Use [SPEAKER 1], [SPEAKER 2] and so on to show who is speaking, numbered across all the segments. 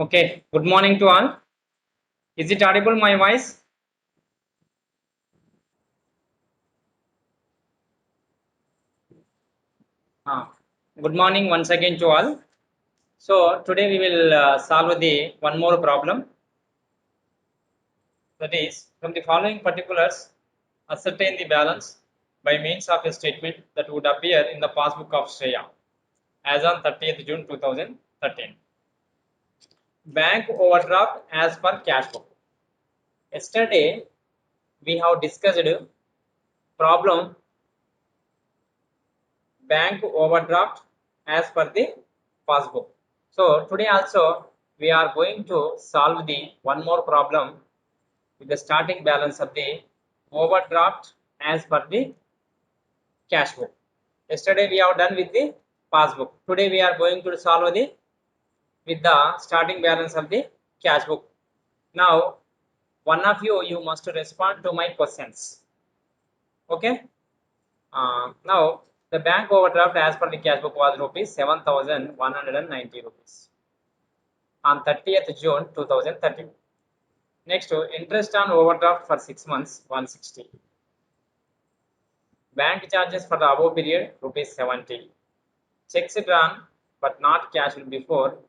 [SPEAKER 1] Okay, good morning to all. Is it audible my voice? Good morning once again to all. So today we will solve the one more problem. That is, from the following particulars, ascertain the balance by means of a statement that would appear in the passbook of Shreya as on 30th June 2013. Bank overdraft as per cash book. Yesterday we have discussed problem bank overdraft as per the passbook. So today also we are going to solve the one more problem with the starting balance of the overdraft as per the cash book. Yesterday we have done with the passbook. Today we are going to solve the with the starting balance of the cash book. Now one of you must respond to my questions. Okay. Now the bank overdraft as per the cash book was rupees 7,190 rupees on 30th June 2013. Next, interest on overdraft for 6 months 160. Bank charges for the above period rupees 70. Checks drawn but not cashed before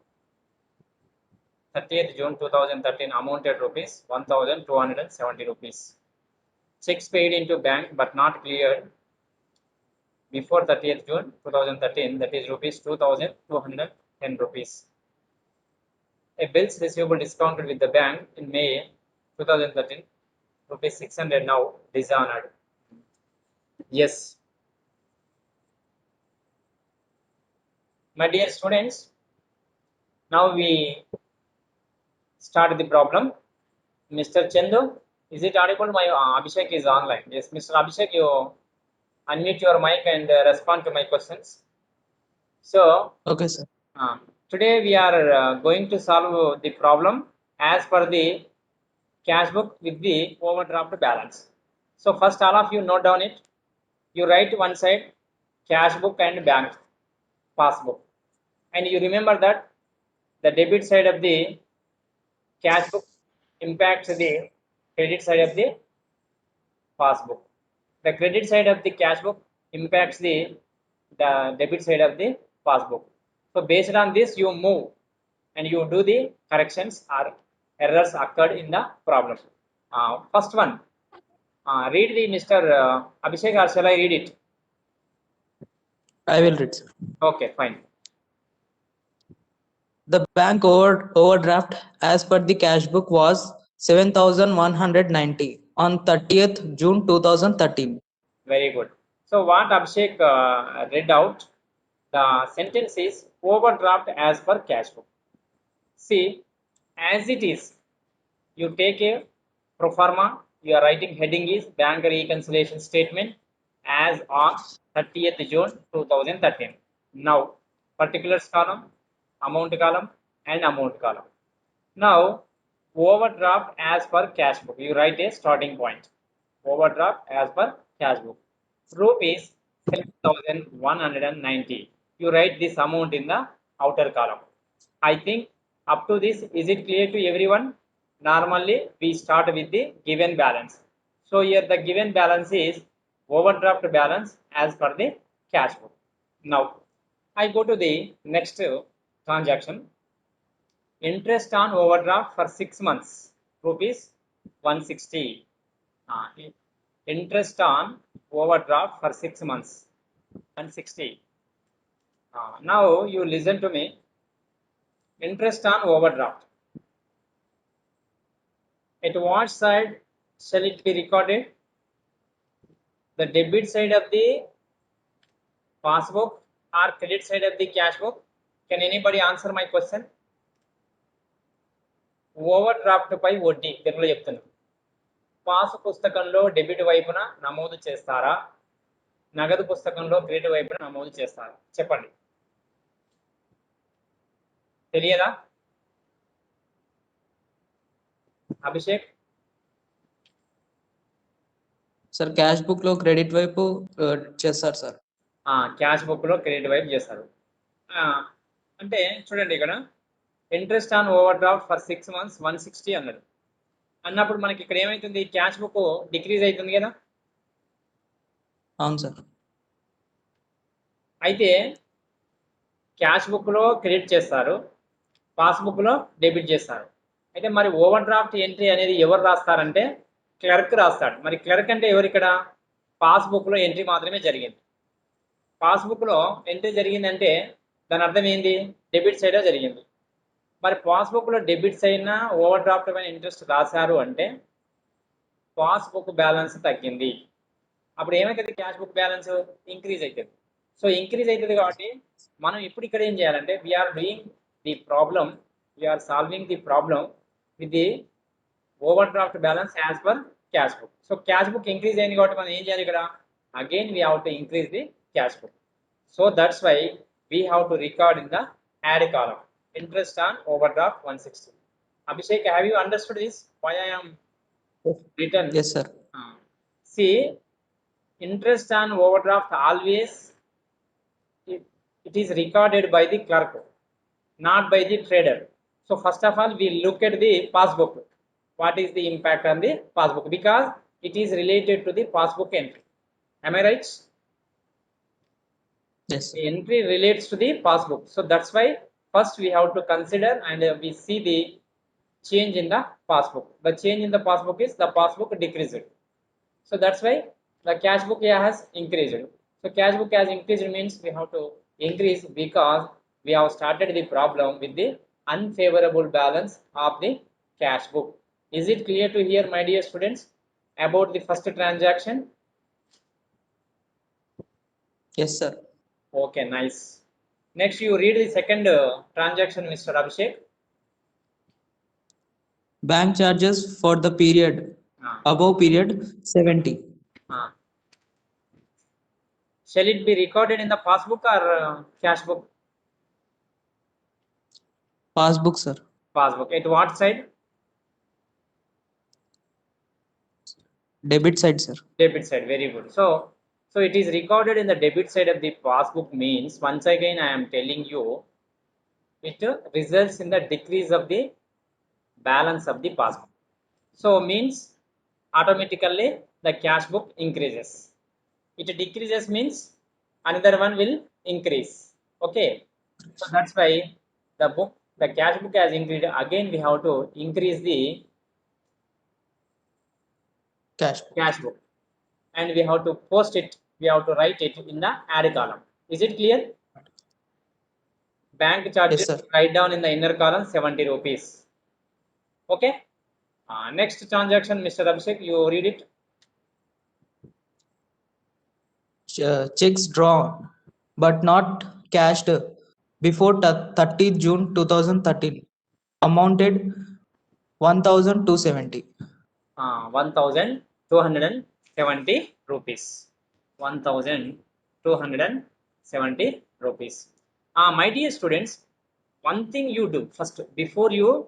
[SPEAKER 1] 30th June 2013 amounted rupees 1,270 rupees. Checks paid into bank but not cleared before 30th June 2013, that is rupees 2,210 rupees. A bills receivable discounted with the bank in May 2013 rupees 600 now dishonored. Yes. My dear students, now we start the problem. Mr. Chandu, is it audible? My Abhishek is online. Yes, Mr. Abhishek, you unmute your mic and respond to my questions. So,
[SPEAKER 2] Okay, sir.
[SPEAKER 1] today we are going to solve the problem as per the cash book with the overdraft balance. So, first all of you note down it. You write one side cash book and bank passbook, and you remember that the debit side of the cash book impacts the credit side of the passbook. The credit side of the cash book impacts the debit side of the passbook. So based on this, you move and you do the corrections or errors occurred in the problem. First one, read the Mr. Abhishek, or shall I read it?
[SPEAKER 2] I will read, sir.
[SPEAKER 1] Okay, fine.
[SPEAKER 2] The bank overdraft as per the cash book was 7,190 on 30th June 2013.
[SPEAKER 1] Very good. So what Abhishek read out, the sentence is overdraft as per cash book. See, as it is, you take a pro forma, you are writing heading is bank reconciliation statement as on 30th June 2013. Now, particulars column, and amount column. Now, overdraft as per cash book. You write a starting point. Overdraft as per cash book. Rupees 7,190. You write this amount in the outer column. I think up to this, is it clear to everyone? Normally, we start with the given balance. So here the given balance is overdraft balance as per the cash book. Now, I go to the next transaction. Interest on overdraft for 6 months, rupees 160. Interest on overdraft for 6 months, 160. Now you listen to me. Interest on overdraft. At what side shall it be recorded? The debit side of the passbook or credit side of the cash book? Can anybody answer my question? Overdraft పై వడ్డీ తెలుగులో చెప్తున్నాను. Pass పుస్తకంలో debit వైపున నమోదు చేస్తారా, నగదు పుస్తకంలో క్రెడిట్ వైపున నమోదు చేస్తారా? చెప్పండి. తెలియదా? అభిషేక్,
[SPEAKER 2] సార్ క్యాష్ బుక్ లో క్రెడిట్ వైపు చేస్తారు సార్.
[SPEAKER 1] క్యాష్ బుక్ లో క్రెడిట్ వైపు చేస్తారు. అంటే చూడండి, ఇక్కడ interest on over draft for 6 months 160 అన్నాడు. అన్నప్పుడు మనకి ఇక్కడ ఏమైతుంది, క్యాష్ బుక్ డిక్రీజ్ అవుతుంది కదా.
[SPEAKER 2] అవును సార్.
[SPEAKER 1] అయితే క్యాష్ బుక్లో క్రెడిట్ చేస్తారు, పాస్బుక్లో డెబిట్ చేస్తారు. అయితే మరి ఓవర్ డ్రాఫ్ట్ ఎంట్రీ అనేది ఎవరు రాస్తారంటే క్లర్క్ రాస్తాడు. మరి క్లర్క్ అంటే ఎవరు ఇక్కడ? పాస్బుక్లో ఎంట్రీ మాత్రమే జరిగింది. పాస్బుక్లో ఎంట్రీ జరిగిందంటే దాని అర్థం ఏంది? డెబిట్ సైడే జరిగింది. మరి పాస్బుక్లో డెబిట్స్ అయినా ఓవర్ డ్రాఫ్ట్ పైన ఇంట్రెస్ట్ రాశారు అంటే పాస్బుక్ బ్యాలెన్స్ తగ్గింది. అప్పుడు ఏమవుతుంది? క్యాష్ బుక్ బ్యాలెన్స్ ఇంక్రీజ్ అవుతుంది. సో ఇంక్రీజ్ అవుతుంది కాబట్టి మనం ఇప్పుడు ఇక్కడ ఏం చేయాలంటే we're doing the problem, we're solving the problem with the overdraft balance as per cash book. So cash book increase అయింది కాబట్టి మనం ఏం చేయాలి ఇక్కడ? Again we have to increase the cash book. So that's why we have to record in the add column interest on overdraft 160. Abhishek, have you understood this? Why I am written?
[SPEAKER 2] Yes sir.
[SPEAKER 1] See, interest on overdraft always it is recorded by the clerk, not by the trader. So first of all, we look at the passbook. What is the impact on the passbook? Because it is related to the passbook entry. Am I right?
[SPEAKER 2] Yes sir.
[SPEAKER 1] The entry relates to the passbook. So that's why first we have to consider and we see the change in the passbook. The change in the passbook is the passbook decreased. So that's why the cash book has increased. So cash book has increased means we have to increase because we have started the problem with the unfavorable balance of the cash book. Is it clear to hear, my dear students, about the first transaction?
[SPEAKER 2] Yes sir.
[SPEAKER 1] Okay, nice. Next, you read the second transaction, Mr. Abhishek.
[SPEAKER 2] Bank charges for the period above period 70.
[SPEAKER 1] Shall it be recorded in the passbook or cash book?
[SPEAKER 2] Passbook sir.
[SPEAKER 1] Passbook. At what side?
[SPEAKER 2] Debit side sir.
[SPEAKER 1] Debit side. Very good. So it is recorded in the debit side of the passbook means, once again I am telling you, it results in the decrease of the balance of the passbook. So means automatically the cash book increases. It decreases means another one will increase. Okay. So that's why the cash book has increased. Again we have to increase the cash book and we have to post it, we have to write it in the add column. Is it clear? Bank charges,
[SPEAKER 2] Yes sir.
[SPEAKER 1] write down in the inner column 70 rupees. Okay. Next transaction, Mr. Abhishek, you read it.
[SPEAKER 2] Checks drawn but not cashed before 30th June 2013 amounted 1,270.
[SPEAKER 1] 1,270 rupees. 1,270 rupees. My dear students, one thing you do first before you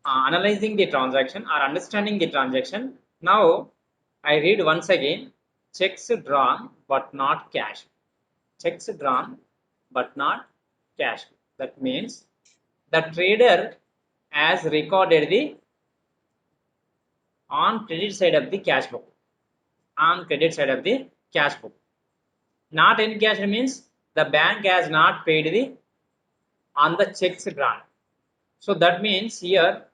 [SPEAKER 1] analyzing the transaction or understanding the transaction. Now I read once again. Checks drawn but not cash. Checks drawn but not cash. That means the trader has recorded the on credit side of the cash book. On credit side of the cash book. Not in cash means the bank has not paid the on the checks drawn. So that means here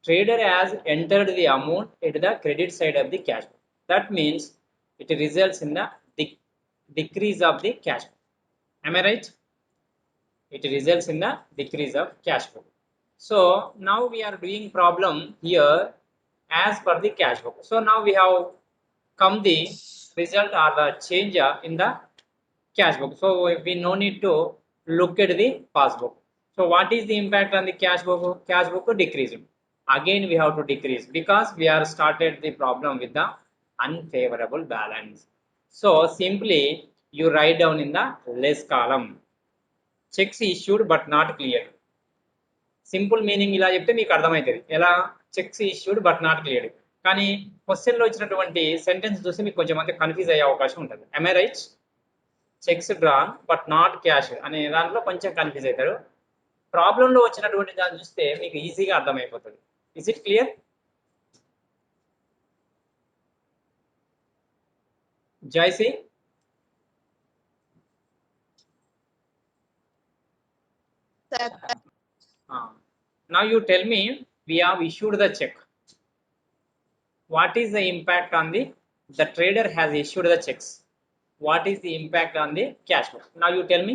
[SPEAKER 1] trader has entered the amount at the credit side of the cash book. That means it results in the decrease of the cash book. Am I right? It results in the decrease of cash book. So now we are doing problem here as per the cash book. So now we have come the result or the change in the cash book. So we no need to look at the passbook. So what is the impact on the cash book? Cash book decreased. Again we have to decrease because we are started the problem with the unfavorable balance. So simply you write down in the less column. Checks issued but not cleared. Simple meaning ఇలా చెప్తే మీకు అర్థమవుతుంది. ఎలా? Checks issued but not cleared. కానీ క్వశ్చన్లో ఇచ్చినటువంటి sentence చూసి మీకు కొంచెం మంది కన్ఫ్యూజ్ అయ్యే అవకాశం ఉంటుంది. am I right? Checks drawn but not cash అనే దాంట్లో కొంచెం కన్ఫ్యూజ్ అవుతారు. ప్రాబ్లంలో వచ్చినటువంటి దాన్ని చూస్తే మీకు ఈజీగా అర్థమైపోతుంది. Is it clear? Joycy,
[SPEAKER 3] Sir,
[SPEAKER 1] now you tell me, we have issued the check. What is the impact on the trader has issued the checks? What is the impact on the cash flow? Now you tell me.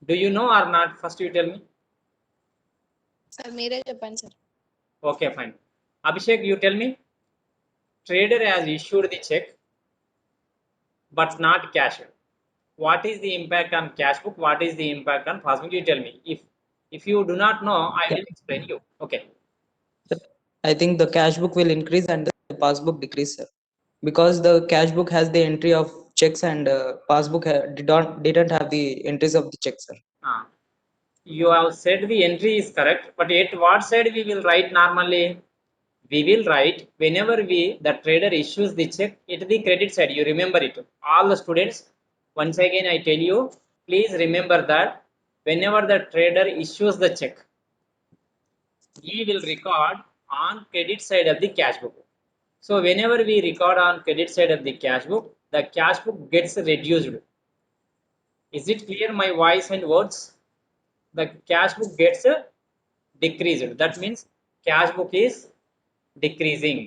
[SPEAKER 1] Do you know or not? First you tell me.
[SPEAKER 3] sir, మీరే చెప్పండి sir.
[SPEAKER 1] Okay, fine. Abhishek, you tell me. Trader has issued the check but not cash. What is the impact on cash book? What is the impact on passbook? You tell me. If you do not know, I will explain you. Okay.
[SPEAKER 2] I think the cash book will increase and the passbook decrease, sir, because the cash book has the entry of checks and passbook didn't have the entries of the checks, sir.
[SPEAKER 1] You have said the entry is correct, but at what side we will write normally? We will write whenever the trader issues the check at the credit side. You remember it. All the students, once again I tell you, please remember that whenever the trader issues the check, he will record on credit side of the cash book. So whenever we record on credit side of the cash book, the cash book gets reduced. Is it clear my voice and words? The cash book gets decreased. That means cash book is decreasing.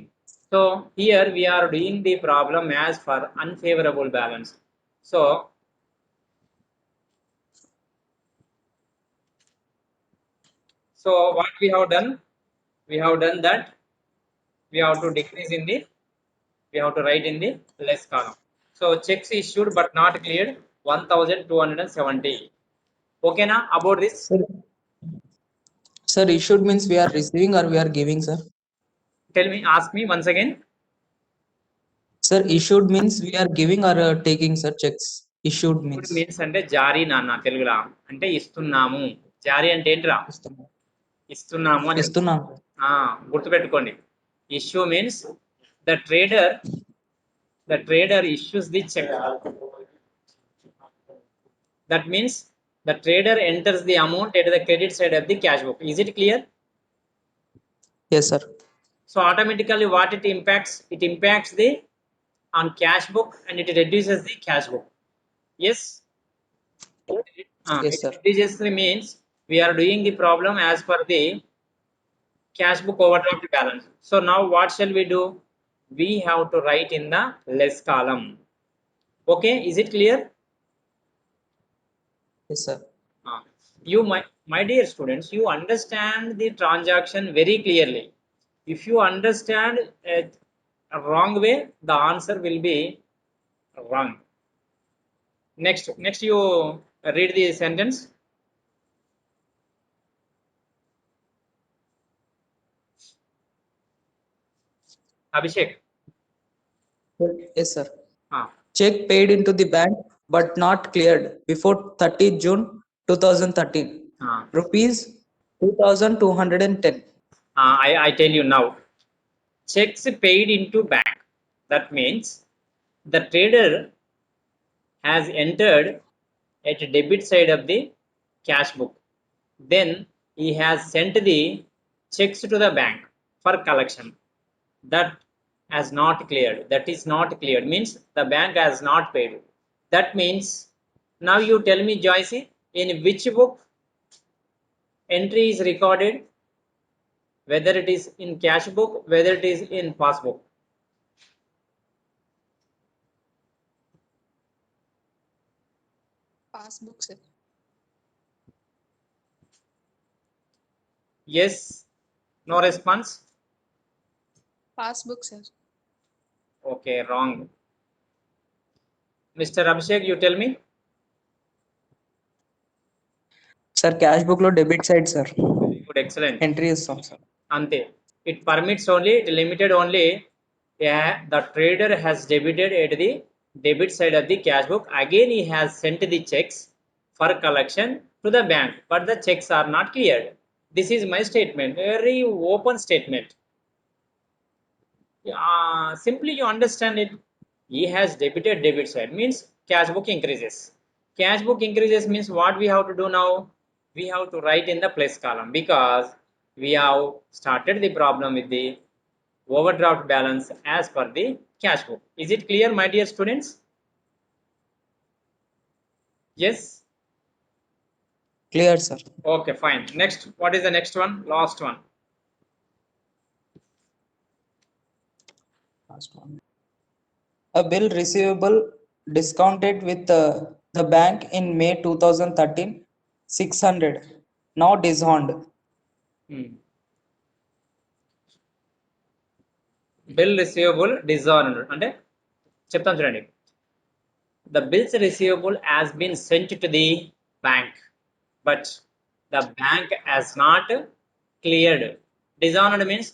[SPEAKER 1] So here we are doing the problem as for unfavorable balance. So what we have done? We have done that we have to decrease in the, we have to write in the less column. So checks issued but not cleared 1270. Okay na about this?
[SPEAKER 2] Sir, issued means we are receiving or we are giving, sir?
[SPEAKER 1] Tell me, ask me once again.
[SPEAKER 2] Sir, issued means we are giving or taking, sir, checks. Issued means
[SPEAKER 1] అంటే జారీ నాన్న తెలుగులో అంటే ఇస్తున్నాము. జారీ అంటే ఏంటిరా? ఇస్తున్నాము అని.
[SPEAKER 2] ఇస్తున్నాం.
[SPEAKER 1] గుర్తుపెట్టుకోండి. Issue means the trader issues the check. That means the trader enters the amount at the credit side of the cash book. Is it clear?
[SPEAKER 2] Yes, sir.
[SPEAKER 1] So automatically what it impacts? It impacts the on cash book and it reduces the cash book. Yes.
[SPEAKER 2] Yes, sir.
[SPEAKER 1] It reduces means we are doing the problem as per the cash book overdraft balance. So now what shall we do? We have to write in the less column. Okay, is it clear?
[SPEAKER 2] Yes, sir.
[SPEAKER 1] You my dear students, you understand the transaction very clearly. If you understand it a wrong way, the answer will be wrong. Next you read the sentence. Abhishek.
[SPEAKER 2] Yes, sir.
[SPEAKER 1] Ah.
[SPEAKER 2] Check paid into the bank but not cleared before 30th June 2013. Rupees 2210.
[SPEAKER 1] I tell you now. Checks paid into bank. That means the trader has entered at debit side of the cash book. Then he has sent the checks to the bank for collection. That has not cleared. That is not cleared means the bank has not paid. That means now you tell me, Joyce, in which book entry is recorded, whether it is in cash book, whether it is in passbook.
[SPEAKER 3] Passbook, sir.
[SPEAKER 1] Yes, no response.
[SPEAKER 3] Passbook, sir.
[SPEAKER 1] Okay, wrong. Mr. Abhishek, you tell me.
[SPEAKER 2] Sir, cash book lo debit side, sir.
[SPEAKER 1] Good, excellent.
[SPEAKER 2] Entry is some, sir.
[SPEAKER 1] Ante. It permits only, it limited only, yeah, the trader has debited at the debit side of the cash book. Again, he has sent the checks for collection to the bank, but the checks are not cleared. This is my statement, very open statement. Simply you understand it. He has debited debit side means cash book increases. Cash book increases means what we have to do now? We have to write in the plus column because we have started the problem with the overdraft balance as per the cash book. Is it clear, my dear students? Yes?
[SPEAKER 2] Clear, sir.
[SPEAKER 1] Okay, fine. Next, what is the next one? Last one.
[SPEAKER 2] Last one. A bill receivable discounted with the bank in May 2013, 600. Now dishonored.
[SPEAKER 1] Hmm. Bill receivable dishonored. అంటే చెప్తాను చూడండి. The bills receivable has been sent to the bank, but the bank has not cleared. Dishonored means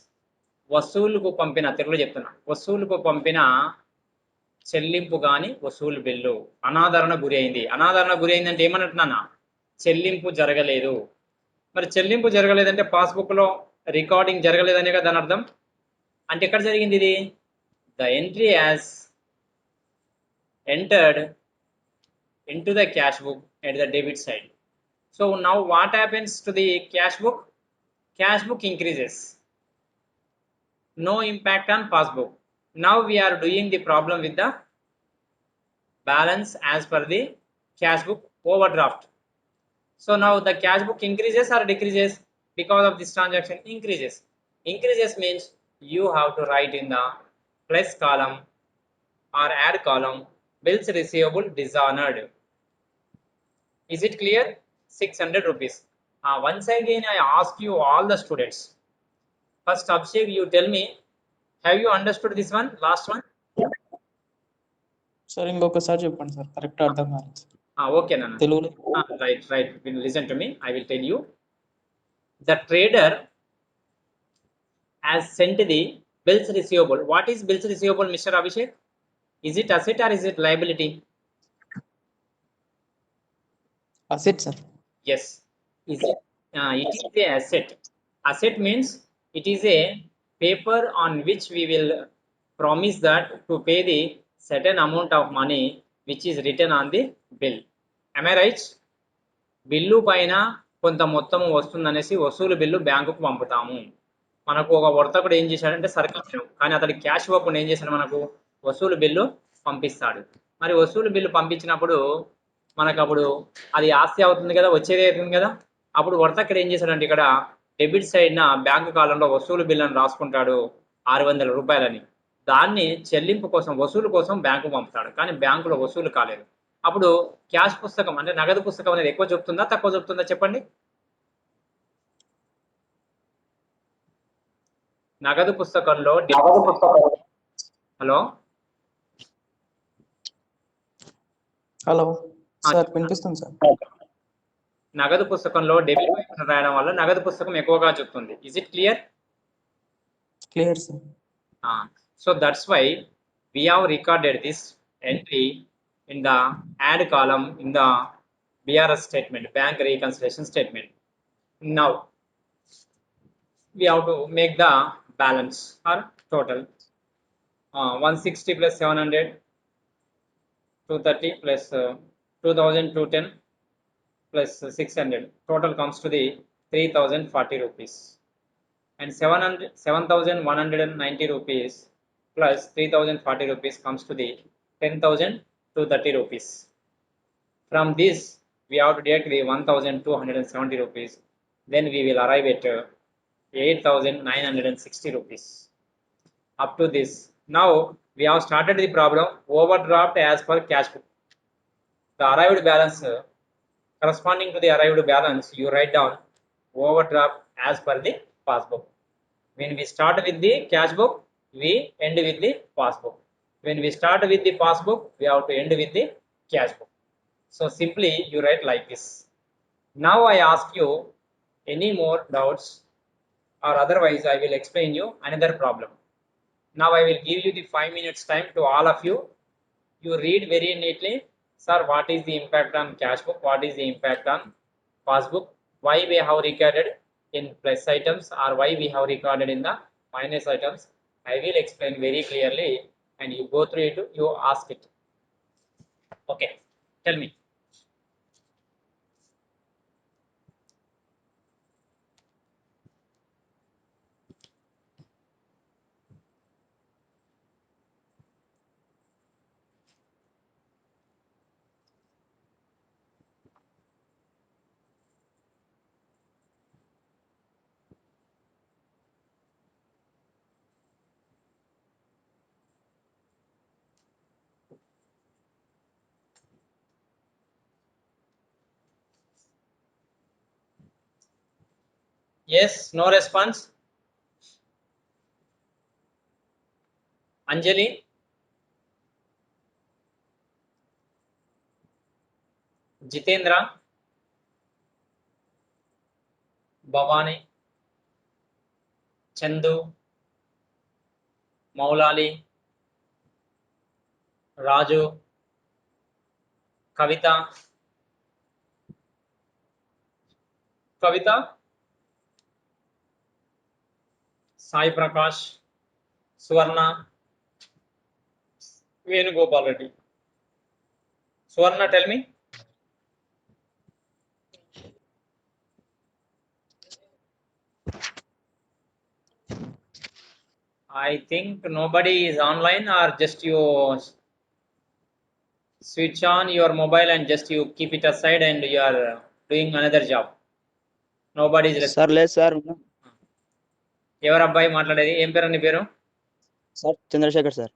[SPEAKER 1] వసూలుకు పంపిన, తెలుగులో చెప్తున్నా, వసూలుకు పంపిన చెల్లింపు కానీ వసూలు బిల్లు అనాదరణ గురి అయింది. అనాదరణ గురి అయింది అంటే ఏమన్నట్టున్నా, చెల్లింపు జరగలేదు. మరి చెల్లింపు జరగలేదంటే పాస్బుక్లో రికార్డింగ్ జరగలేదనే కదా దాని అర్థం. అంటే ఎక్కడ జరిగింది ఇది? The entry as entered into the cash book at the debit side. So now what happens to the cash book? Cash book increases. No impact on passbook. Now we are doing the problem with the balance as per the cash book overdraft. So now the cash book increases or decreases because of this transaction? Increases. Increases means you have to write in the plus column or add column bills receivable dishonored. Is it clear? 600 rupees. Once again, I ask you all the students. First, Abhishek, you tell me, have you understood this one, last one?
[SPEAKER 2] Sir ఇంకొకసారి చెప్పండి sir, correct అర్థం కాలేదు.
[SPEAKER 1] Okay, Nana.
[SPEAKER 2] తెలుగులో
[SPEAKER 1] Right. Listen to me. I will tell you. The trader has sent the bills receivable. What is bills receivable, Mr. Abhishek? Is it asset or is it liability?
[SPEAKER 2] Asset sir.
[SPEAKER 1] Yes. Is it? It is a asset. Asset means it is a paper on which we will promise that to pay the certain amount of money which is written on the bill. Am I right? Bill పైన కొంత మొత్తం వస్తుందనేసి వసూలు bill బ్యాంకుకు పంపుతాము. మనకు ఒక వర్తకుడు ఏం చేశాడంటే సర్కిల్, కానీ అతడి క్యాష్ ఇవ్వకుండా ఏం చేశాడు, మనకు వసూలు బిల్లు పంపిస్తాడు. మరి వసూలు బిల్లు పంపించినప్పుడు మనకు అప్పుడు అది ఆస్తి అవుతుంది కదా, వచ్చేది అవుతుంది కదా. అప్పుడు వర్తకుడు ఏం చేశాడంటే ఇక్కడ డెబిట్ సైడ్న బ్యాంకు కాలంలో వసూలు బిల్లును రాసుకుంటాడు 600 రూపాయలని. దాన్ని చెల్లింపు కోసం, వసూలు కోసం బ్యాంకు పంపుతాడు, కానీ బ్యాంకులో వసూలు కాలేదు. అప్పుడు క్యాష్ పుస్తకం అంటే నగదు పుస్తకం అనేది ఎక్కువ చెప్తుందా తక్కువ చెప్తుందా చెప్పండి? నగదు పుస్తకంలో హలో
[SPEAKER 2] హలో సార్, వినిపిస్తుంది సార్.
[SPEAKER 1] నగదు పుస్తకంలో డెబిట్ వైపున రాయడం వల్ల నగదు పుస్తకం ఎక్కువగా చెప్తుంది. Is it clear?
[SPEAKER 2] Clear sir.
[SPEAKER 1] So that's why we have recorded this entry in the add column in the BRS statement, bank reconciliation statement. Now we have to make the balance or total. 160 plus 700, 230 plus 2210 plus 600. Total comes to the 3040 rupees. And 7,190 rupees plus 3040 rupees comes to the 10,230 rupees. From this, we have to deduct the 1,270 rupees. Then we will arrive at 8,960 rupees. Up to this. Now, we have started the problem overdraft as per cash book. The arrived balance, corresponding to the arrived balance, you write down overdraft as per the passbook. When we start with the cash book, we end with the passbook. When we start with the passbook, we have to end with the cash book. So simply you write like this. Now I ask you any more doubts, or otherwise I will explain you another problem. Now I will give you the 5 minutes time to all of you. You read very neatly. Sir, what is the impact on cash book? What is the impact on passbook? Why we have recorded in plus items or why we have recorded in the minus items? I will explain very clearly and you go through it, you ask it. Okay, tell me. Yes, no response. Anjali, Jitendra, Bhavani, Chandu, Maulali, Raju, Kavita, Sai Prakash, Swarna, Venugopal Reddy. Swarna, tell me. I think nobody is online, or just you switch on your mobile and just you keep it aside and you are doing another job. Nobody is
[SPEAKER 4] sir లేదు sir
[SPEAKER 1] ఎవరు అబ్బాయి మాట్లాడేది? ఏం పేరు నీ పేరు?
[SPEAKER 4] Sir Chandrasekhar sir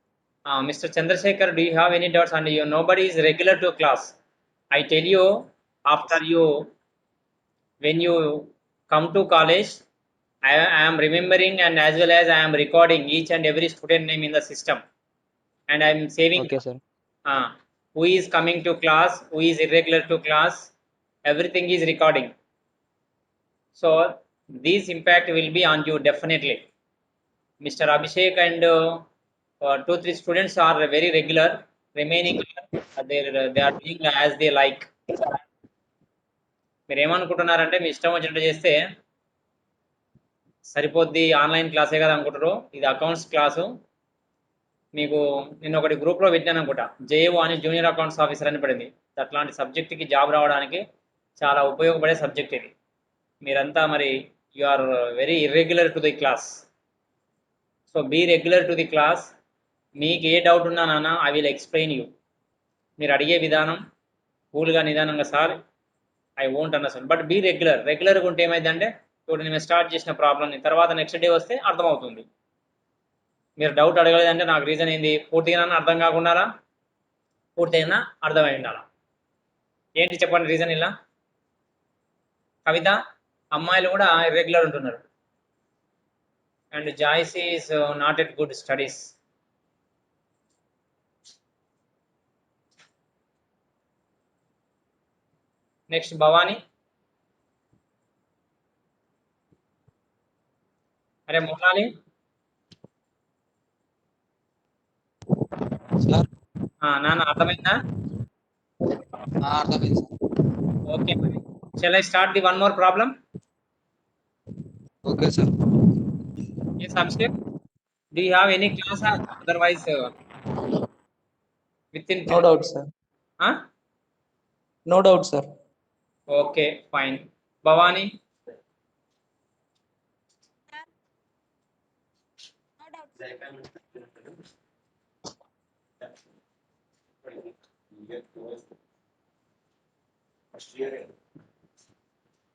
[SPEAKER 1] Mr. Chandrasekhar, do you have any doubts? And you, nobody is regular to class. I tell you, after you, when you come to college, I am remembering and as well as I am recording each and every student name in the system, and I am saving
[SPEAKER 4] okay sir
[SPEAKER 1] who is coming to class, who is irregular to class, everything is recording. So this impact will be on you definitely. Mr. Abhishek and 2-3 students are very regular. Remaining they are doing as they like. మీరు ఏమనుకుంటున్నారంటే మీ ఇష్టం వచ్చినట్టు చేస్తే సరిపోద్ది, online క్లాసే కదా అనుకుంటారు. ఇది అకౌంట్స్ క్లాసు. మీకు నేను ఒకటి గ్రూప్లో పెట్టాను అనుకుంటా, జేఓ అని జూనియర్ అకౌంట్స్ ఆఫీసర్ అని పడింది. అట్లాంటి సబ్జెక్ట్కి జాబ్ రావడానికి చాలా ఉపయోగపడే సబ్జెక్ట్ ఇది. మీరంతా మరి you are very irregular to the class. So be regular to the class. మీకు ఏ డౌట్ ఉన్నా నాన్న, ఐ విల్ ఎక్స్ప్లెయిన్ యూ. మీరు అడిగే విధానం కూల్గా నిదానంగా, sir I won't understand, but be regular. రెగ్యులర్గా ఉంటే ఏమైందంటే ఇప్పుడు నేను స్టార్ట్ చేసిన ప్రాబ్లమ్ని తర్వాత నెక్స్ట్ డే వస్తే అర్థమవుతుంది. మీరు డౌట్ అడగలేదంటే నాకు రీజన్ ఏంది, పూర్తిగా అర్థం కాకుండా పూర్తయినా అర్థమై ఉండాలా. ఏంటి చెప్పండి రీజన్? ఇలా కవిత, అమ్మాయిలు కూడా ఇర్రెగ్యులర్ ఉంటున్నారు. And Joyce is not at good studies. Next Bhavani. అరే మొహాలి,
[SPEAKER 2] సార్
[SPEAKER 1] నాన్న అర్థమైందా?
[SPEAKER 2] అర్థమైంది సార్.
[SPEAKER 1] ఓకే, మరి shall I start the one more problem?
[SPEAKER 2] Okay sir.
[SPEAKER 1] Yes, Abhishek, do you have any class or otherwise within
[SPEAKER 2] no doubt sir.
[SPEAKER 1] huh?
[SPEAKER 2] No doubt sir.
[SPEAKER 1] Okay, fine. Bhavani,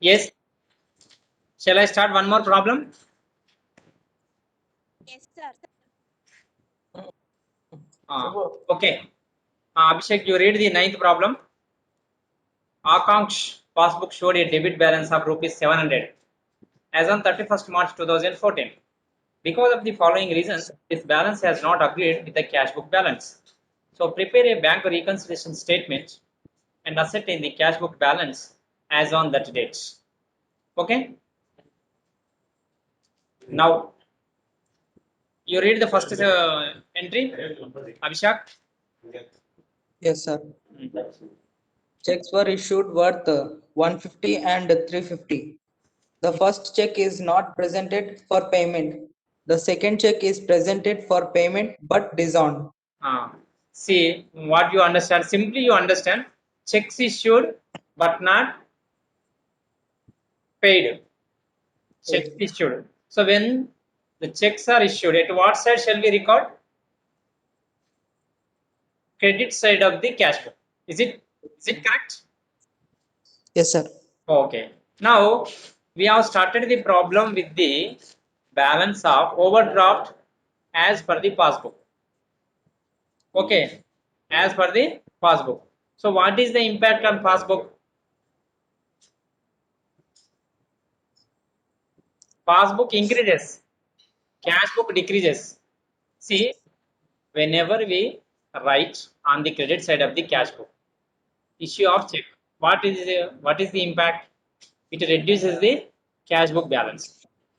[SPEAKER 1] yes, shall I start one more problem?
[SPEAKER 3] Yes, sir.
[SPEAKER 1] Okay. Abhishek, you read the 9th problem. Akank's passbook showed a debit balance of rupees 700 as on 31st March 2014. Because of the following reasons, this balance has not agreed with the cash book balance. So prepare a bank reconciliation statement and ascertain the cash book balance as on that date. Okay. Now you read the first entry, Abhishek.
[SPEAKER 2] Yes, sir. Checks were issued worth 150 and 350. The first check is not presented for payment. The second check is presented for payment but disowned.
[SPEAKER 1] See what you understand. Simply you understand checks issued but not paid. Checks issued. So when the checks are issued, at what side shall we record? Credit side of the cash book. Is it correct?
[SPEAKER 2] Yes, sir.
[SPEAKER 1] Okay. Now we have started the problem with the balance of overdraft as per the passbook. Okay, as per the passbook. So what is the impact on passbook? Passbook increases, cash book decreases. See, whenever we write on the credit side of the cash book, issue of check, what is the impact? It reduces the cash book balance.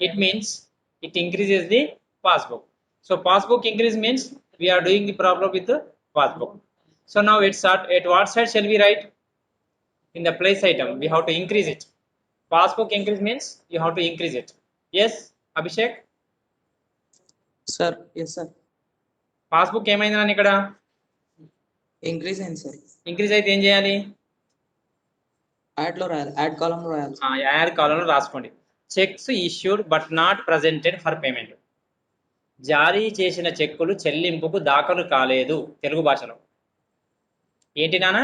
[SPEAKER 1] It means it increases the passbook. So passbook increase means we are doing the problem with the passbook. So now it's at what side shall we write? In the place item we have to increase it. Passbook increase means you have to increase it. Yes, Abhishek?
[SPEAKER 2] Sir, yes, sir.
[SPEAKER 1] Passbook ఏమైంది నాన్న ఇక్కడ?
[SPEAKER 2] Increase అయింది sir.
[SPEAKER 1] Increase అయితే ఏం చేయాలి?
[SPEAKER 2] Add లో రాయాలి, add column లో రాయాలి.
[SPEAKER 1] యాడ్ కాలంలో రాసుకోండి. Checks issued but not presented for payment. జారీ చేసిన చెక్కులు చెల్లింపుకు దాఖలు కాలేదు తెలుగు భాషలో. ఏంటి నాన్న?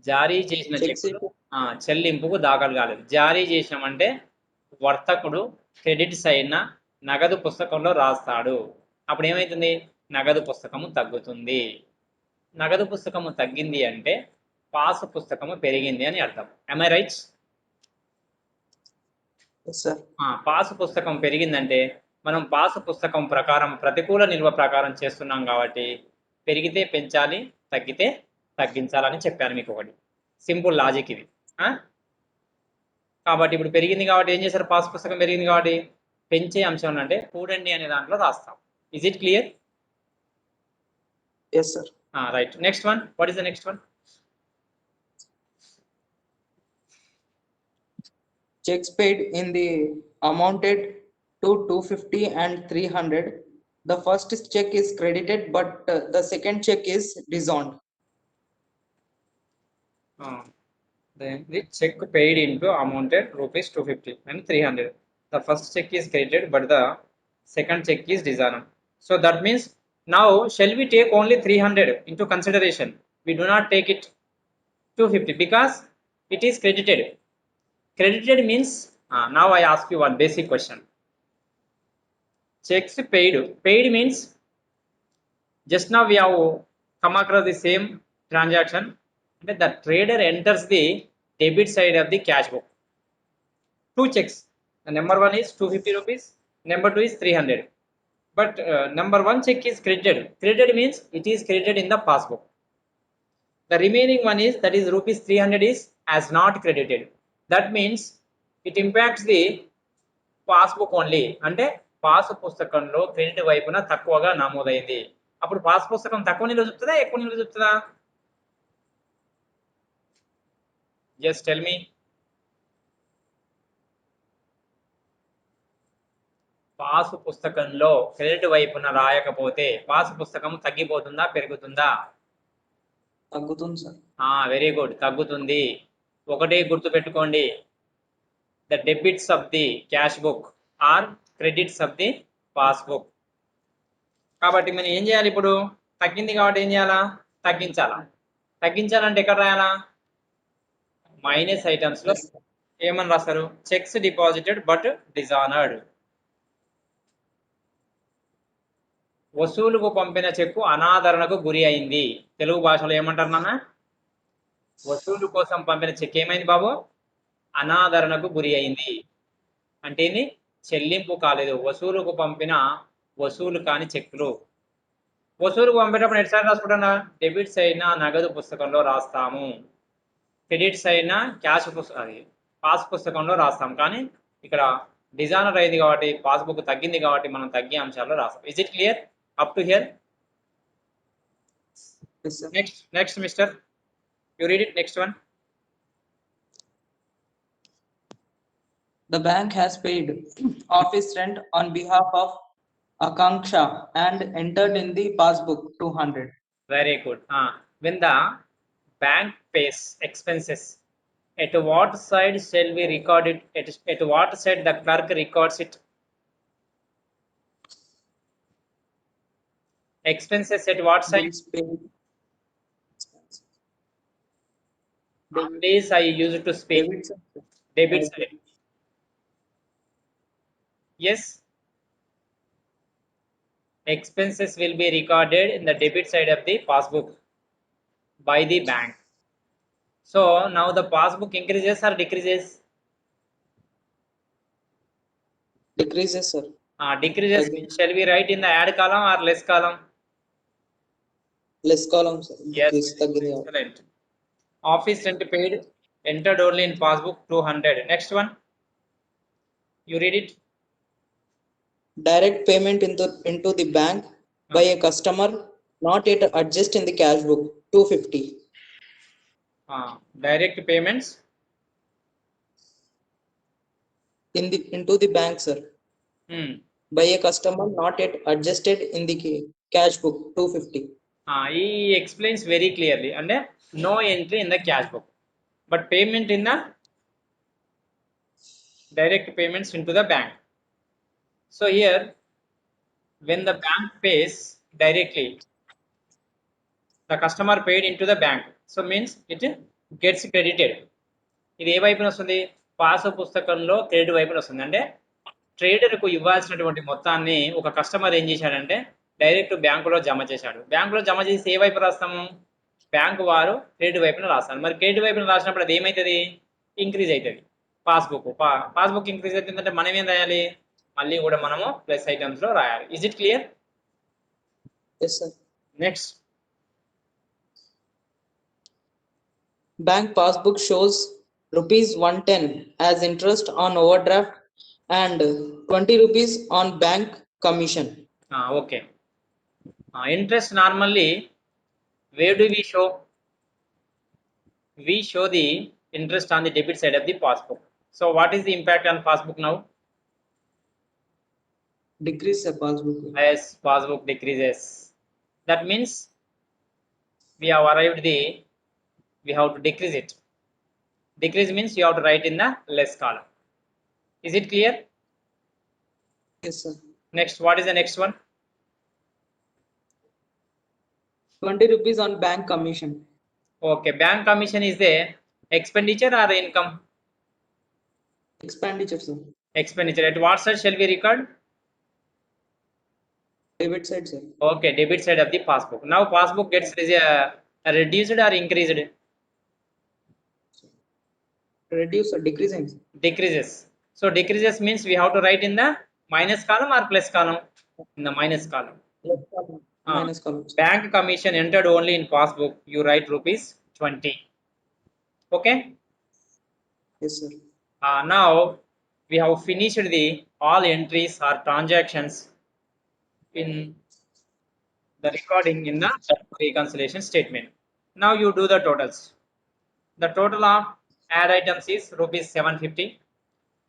[SPEAKER 1] జారీ చేసిన చెక్కులు చెల్లింపుకు దాఖలు కాలేదు. జారీ చేసినామంటే వర్తకుడు క్రెడిట్స్ అయిన నగదు పుస్తకంలో రాస్తాడు. అప్పుడు ఏమవుతుంది? నగదు పుస్తకము తగ్గుతుంది. నగదు పుస్తకము తగ్గింది అంటే పాసు పుస్తకము పెరిగింది అని అర్థం. am I right? పాసు పుస్తకం పెరిగిందంటే మనం పాసు పుస్తకం ప్రకారం ప్రతికూల నిల్వ ప్రకారం చేస్తున్నాం కాబట్టి పెరిగితే పెంచాలి, తగ్గితే తగ్గించాలని చెప్పాను మీకు. ఒకటి సింపుల్ లాజిక్ ఇది. కాబట్టి ఇప్పుడు పెరిగింది కాబట్టి ఏం చేశారు? పాస్ పుస్తకం పెరిగింది కాబట్టి పెంచే అంశం అంటే కూడండి అనే దాంట్లో రాస్తాం. Is it clear?
[SPEAKER 2] Yes, sir.
[SPEAKER 1] Right. Next one. What is the next one?
[SPEAKER 2] Checks paid in the amounted to 250 and 300. The first check is credited, but the second check is disowned.
[SPEAKER 1] The check paid into amounted rupees 250 and 300. The first check is credited, but the second check is disowned. So that means now shall we take only 300 into consideration? We do not take it 250 because it is credited. Credited means now I ask you one basic question. Checks paid. Paid means just now we have come across the same transaction. The trader enters the debit side of the cash book. Two checks. The number one is 250 rupees. Number two is 300. But number one check is credited. Credited means it is credited in the passbook. The remaining one is, that is rupees 300 is as not credited. That means it impacts the passbook only. అంటే pass పుస్తకంలో credit వైపున తక్కువగా నమోదైంది. అప్పుడు pass పుస్తకం తక్కువ నిల్వ చూపుతుందా, ఎక్కువ నిల్వ చూపుతుందా? Just tell me. పాసు పుస్తకంలో క్రెడిట్ వైపున రాయకపోతే పాసు పుస్తకం తగ్గిపోతుందా, పెరుగుతుందా?
[SPEAKER 2] తగ్గుతుంది సార్.
[SPEAKER 1] వెరీ గుడ్, తగ్గుతుంది. ఒకటే గుర్తు పెట్టుకోండి, the debits of the cash book or credits of the passbook. కాబట్టి మనం ఏం చేయాలి? ఇప్పుడు తగ్గింది కాబట్టి ఏం చేయాలా? తగ్గించాలా. తగ్గించాలంటే ఎక్కడ రాయాలా? మైనస్ ఐటమ్స్ లో ఏమని రాస్తారు? Cheques deposited but dishonoured. వసూలుకు పంపిన చెక్కు అనాదరణకు గురి అయింది. తెలుగు భాషలో ఏమంటారు నాన్న? వసూలు కోసం పంపిన చెక్ ఏమైంది బాబు? అనాదరణకు గురి అయింది. అంటే చెల్లింపు కాలేదు. వసూలుకు పంపిన వసూలు కాని చెక్కులు. వసూలుకు పంపేటప్పుడు ఎటు సైడ్ రాసుకుంటున్నా? డెబిట్ సైడ్ నగదు పుస్తకంలో రాస్తాము, క్రెడిట్ సైడ్ క్యాష్ పాస్ పుస్తకంలో రాస్తాం. కానీ ఇక్కడ డిజానర్ అయింది కాబట్టి పాస్బుక్ తగ్గింది కాబట్టి మనం తగ్గే అంశాల్లో రాస్తాం. Is it clear up to hear?
[SPEAKER 2] Yes, sir.
[SPEAKER 1] Next mister, you read it. Next one.
[SPEAKER 2] The bank has paid office rent on behalf of Akanksha and entered in the passbook 200.
[SPEAKER 1] Very good. When the bank pays expenses, at what side shall we record it? At what side the clerk records it? Expenses at what side?
[SPEAKER 2] Bills paid.
[SPEAKER 1] Nowadays I used to speak debit side. Yes, expenses will be recorded in the debit side of the passbook by the bank. So now the passbook increases or decreases?
[SPEAKER 2] Decreases, sir.
[SPEAKER 1] Decreases
[SPEAKER 2] Again.
[SPEAKER 1] means shall we write in the add column or less column?
[SPEAKER 2] Less columns, sir.
[SPEAKER 1] Yes,
[SPEAKER 2] Decrease,
[SPEAKER 1] very good,
[SPEAKER 2] తగ్గింది.
[SPEAKER 1] excellent. Office rent paid entered only in passbook 200. Next one, you read it.
[SPEAKER 2] Direct payment into the bank by a customer not yet adjust in the cash book 250.
[SPEAKER 1] Direct payments
[SPEAKER 2] Into the bank, sir, by a customer not yet adjusted in the cash book 250.
[SPEAKER 1] He explains very clearly, and no entry in the cash book, but payment in the direct payments into the bank. So here, when the bank pays directly, the customer paid into the bank, so means it gets credited. ఇది ఏ వైపున వస్తుంది? Pass పుస్తకంలో credit వైపున వస్తుంది. అంటే ట్రేడర్కు ఇవ్వాల్సినటువంటి మొత్తాన్ని ఒక కస్టమర్ ఏం చేశాడంటే డైరెక్ట్ బ్యాంకులో జమ చేశాడు. బ్యాంకులో జమ చేసి ఏ వైపు రాస్తాము? బ్యాంకు వారు క్రెడిట్ వైపున రాస్తారు. మరి క్రెడిట్ వైపున రాసినప్పుడు అది ఏమవుతుంది? ఇంక్రీజ్ అవుతుంది. పాస్బుక్ ఇంక్రీజ్ అవుతుందంటే మనం ఏం రాయాలి? మళ్ళీ కూడా మనము ప్లస్ ఐటమ్స్ లో రాయాలి. Is it clear?
[SPEAKER 2] Yes, sir.
[SPEAKER 1] Next,
[SPEAKER 2] Bank passbook shows rupees 110 as interest on overdraft and 20 rupees on bank commission.
[SPEAKER 1] Okay. Interest normally, where do we show? We show the interest on the debit side of the passbook. So what is the impact on passbook now?
[SPEAKER 2] Decrease the passbook.
[SPEAKER 1] As passbook decreases, that means we have arrived we have to decrease it. Decrease means you have to write in the less column. Is it clear?
[SPEAKER 2] Yes, sir.
[SPEAKER 1] Next, what is the next one?
[SPEAKER 2] 20 rupees on bank commission.
[SPEAKER 1] Okay, bank commission is the expenditure or income?
[SPEAKER 2] Expenditure, sir.
[SPEAKER 1] Expenditure. At what side shall we record?
[SPEAKER 2] Debit side, sir.
[SPEAKER 1] Okay, debit side of the passbook. Now passbook gets reduced or increased?
[SPEAKER 2] Reduce or decreasing?
[SPEAKER 1] Decreases. So decreases means we have to write in the minus column or plus column? In the minus column.
[SPEAKER 2] Less column. Minus column.
[SPEAKER 1] Bank commission entered only in passbook, you write rupees 20. Okay.
[SPEAKER 2] Yes, sir.
[SPEAKER 1] Now we have finished the all entries or transactions in the recording in the reconciliation statement. Now you do the totals. The total of add items is rupees 750.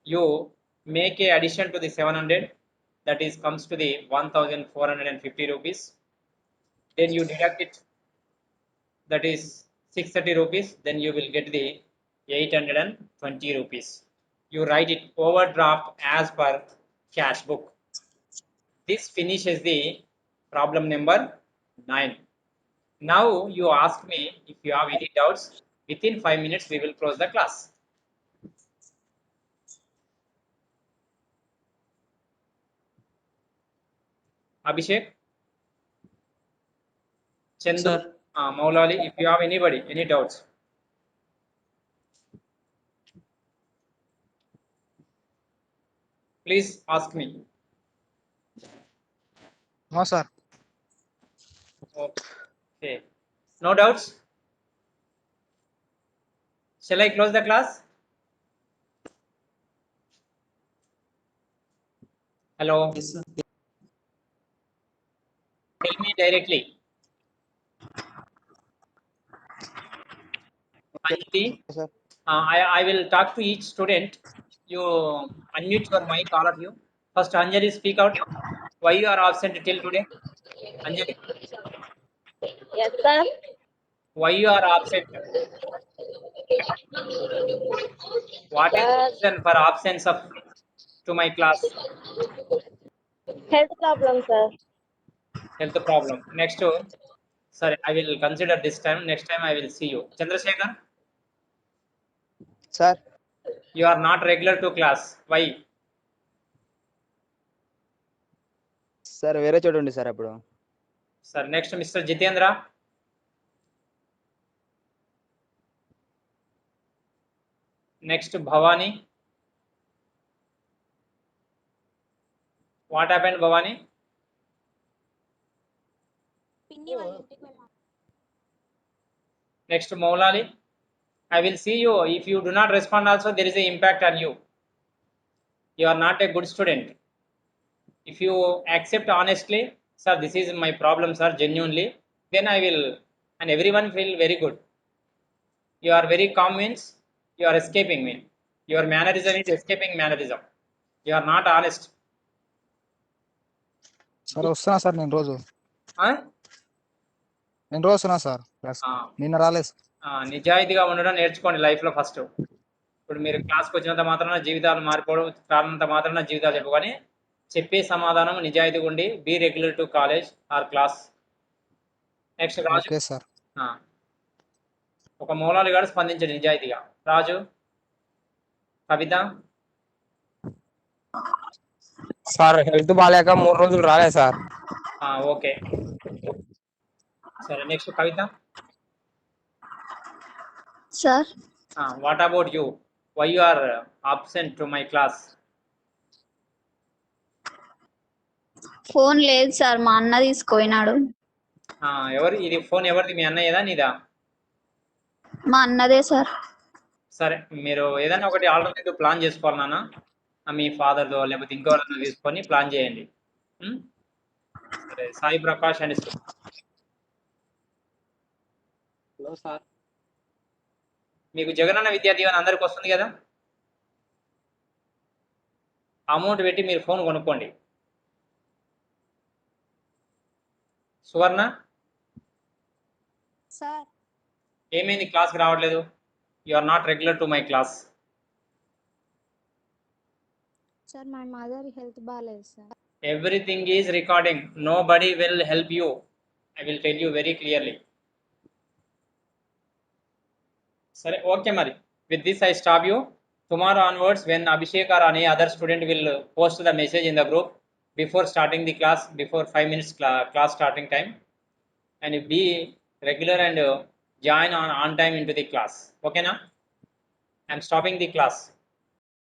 [SPEAKER 1] You make a addition to the 700, that is comes to the 1450 rupees. Then you deduct it, that is 630 rupees. Then you will get the 820 rupees. You write it overdraft as per cash book. This finishes the problem number 9. Now you ask me if you have any doubts. Within 5 minutes we will close the class. Abhishek, Chandu,
[SPEAKER 2] Sir.
[SPEAKER 1] Maulali, if you have anybody, any doubts. Please ask me.
[SPEAKER 5] No, sir.
[SPEAKER 1] Okay. No doubts? Shall I close the class? Hello.
[SPEAKER 2] Yes, sir.
[SPEAKER 1] Tell me directly. Anjali,
[SPEAKER 4] sir.
[SPEAKER 1] I will talk to each student. You unmute your mic, all of you. First, Anjali, speak out. Why you are absent till today? Anjali,
[SPEAKER 6] Yes, sir.
[SPEAKER 1] why you are absent? What is the
[SPEAKER 6] Sir,
[SPEAKER 1] reason for absence of to my class?
[SPEAKER 6] health problem, sir.
[SPEAKER 1] Health problem. Next, sorry, I will consider this time. Next time I will see you. Chandrasekhar,
[SPEAKER 4] Sir.
[SPEAKER 1] you are not regular to class. Why?
[SPEAKER 4] Sir వేరే చోటు ఉంది sir అప్పుడు.
[SPEAKER 1] Sir, next Mr. Jitendra. Next Bhavani. What happened, Bhavani? Next, Maulali. I will see you. If you do not respond also, there is an impact on you. You are not a good student. If you accept honestly, sir, this is my problem, sir, genuinely, then I will, and everyone feel very good. You are very calm means you are escaping me. Your mannerism is escaping mannerism. You are not honest.
[SPEAKER 5] Sir వస్తున్నా sir నేను రోజు
[SPEAKER 1] Huh?
[SPEAKER 5] వస్తున్నా sir class
[SPEAKER 1] Ah.
[SPEAKER 5] నిన్న రాలేదు
[SPEAKER 1] నిజాయితీగా ఉండడం నేర్చుకోండి లైఫ్లో ఫస్ట్. ఇప్పుడు మీరు క్లాస్కి వచ్చినంత మాత్రాన జీవితాలు మారిపోవడం, రానంత మాత్రాన జీవితాలు చెప్పుకొని చెప్పే సమాధానం నిజాయితీగా ఉండి be regular to college or class. Next Raju.
[SPEAKER 5] Okay sir
[SPEAKER 1] ఒక మౌలాలి గారు స్పందించండి నిజాయితీగా. రాజు, కవిత.
[SPEAKER 7] సార్ హెల్త్ బాగాలేక 3 రోజులు రాలేదు సార్.
[SPEAKER 1] ఓకే సరే. Next Kavitha.
[SPEAKER 3] Sir
[SPEAKER 1] what about you? Why you are absent to my class?
[SPEAKER 3] Phone లేదు సార్, మా అన్న తీసుకుపోయినాడు.
[SPEAKER 1] ఎవరు ఇది? ఫోన్ ఎవరిది? మీ అన్నయ్యదా నీదా?
[SPEAKER 3] మా అన్నదే సార్.
[SPEAKER 1] సరే, మీరు ఏదైనా ఒకటి ఆల్టర్నేటివ్ ప్లాన్ చేసుకోవాలి నాన్న. మీ ఫాదర్దో లేకపోతే ఇంకెవరైనా తీసుకొని ప్లాన్ చేయండి. సరే, Sai Prakash and
[SPEAKER 7] hello sir.
[SPEAKER 1] మీకు జగనన్న విద్యా దీవెన అందరికి వస్తుంది కదా? అమౌంట్ పెట్టి మీరు ఫోన్ కొనుక్కోండి. సువర్ణ,
[SPEAKER 3] సార్
[SPEAKER 1] ఏమైంది క్లాస్కి రావట్లేదు? You are not regular to my class.
[SPEAKER 3] Sir మా మదర్ హెల్త్ బాగాలేదు sir.
[SPEAKER 1] Everything is recording. Nobody will help you. I will tell you very clearly. Sare, okay mari. With this I stop you. Tomorrow onwards, when Abhishek or any other student will post the message in the group before starting the class, before 5 minutes class starting time, and you be regular and join on time into the class. Okay na? I am stopping the class.